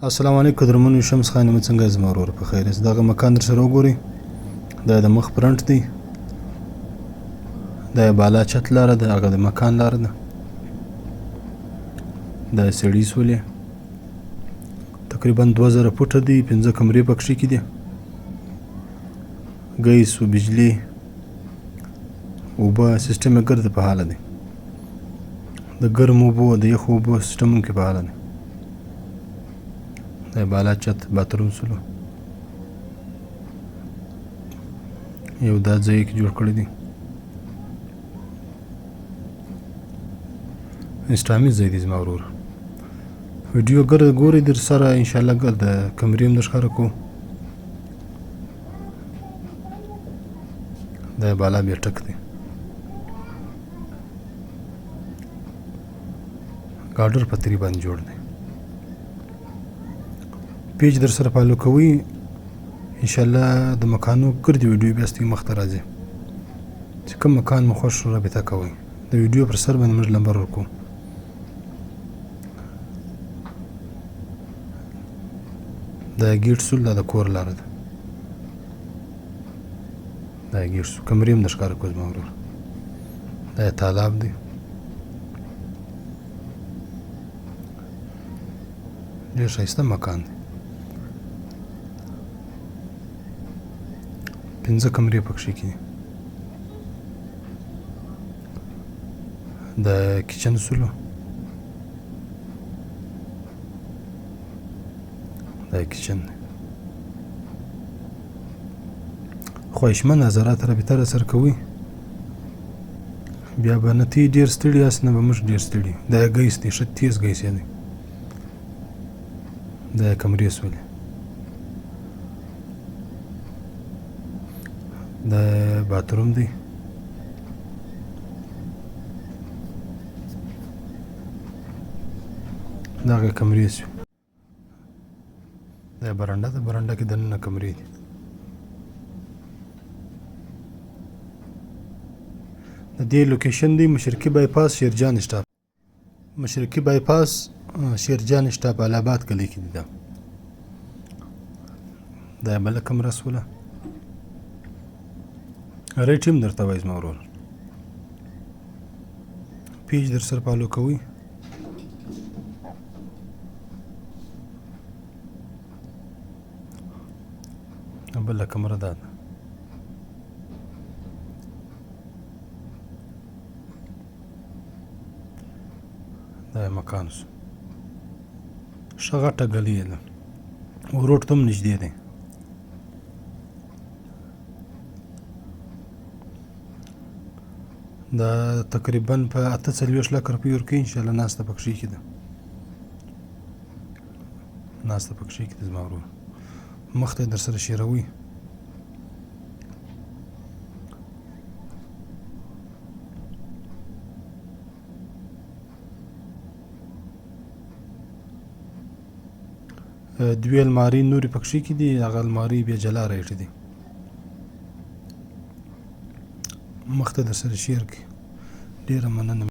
السلام علیکم درمنو شمس خان یم څنګه زما ورور په خیر است دغه مکان در سره وګورئ دا د مخ فرنټ دی دا بالا چت لاره ده هغه د مکان لاره ده دا سړي سولې تقریبا 2000 فوټه دی 15 کمرې پکښې کې دي ګیس و بجلی اوبه سیستم یې ګرد په حاله دی د ګرم اوبو د یخو اوبو سیستم هم کې په حاله دی دا بالا چت باتروم سلو یو دا ځای کې جوړ کړی دی اسلامي ځای دی زما ورور ویډیو ګورئ در سره انشاءالله د کمرې هم در ښکاره کوو دا بالا بیا ټک دی ګارډر په طري باندې جوړ دی پیج در سره فالو کوئ انشاءالله د مکانو ګردې ویډیو بیا ستاسو مخ ته راځي چې کوم مکان مو خوښ رابطه کوئ د ویډیو پر سر باندې موږ نمبر ورکوو دا ګیټ سول دا د کور لاره ده دا ګیټ سول کمرې هم در ښکاره کوو زما ورور دا تالاب دی ډېر ښایسته مکان دی 15 کمرې پکښې کې دي د کچن سولو دا کچن دی خواهشمند حضرات رابطه را سره کوئ بیا به نه تی ډېر ستړي یاست نه به موږ ډېر ستړي دا ګیس دی ښه تیز ګیس دی دا کمرې سولې دا باتروم دی دغه کمرې سوې دا برنډه ده برنډه کې دننه کمرې دي د دې لوکیشن دی مشرقي بایپاس شیرجان اسټاپ مشرقي بایپاس شیرجان اسټاپ الاباد کلی کې دی دا بله کمره سوله ریټ هم درته وایي زما ورور پیج در سره فالو کوئ بله کمره دا ده دا مکان سو ښه غټه ګلۍ ده روډ ته هم نږدې دی دا تقریبا په 48 لک روپۍ ورکوي انشاءالله ناسته پکښې کې ده ناسته پکښې کې ده زما ورور مخ ته یې در سره شیروي دوی المارۍ نورې پکښې کې دي هغه المارۍ بیا جلا ریټ دي مخ ته در سره شیر کړي ډېره مننه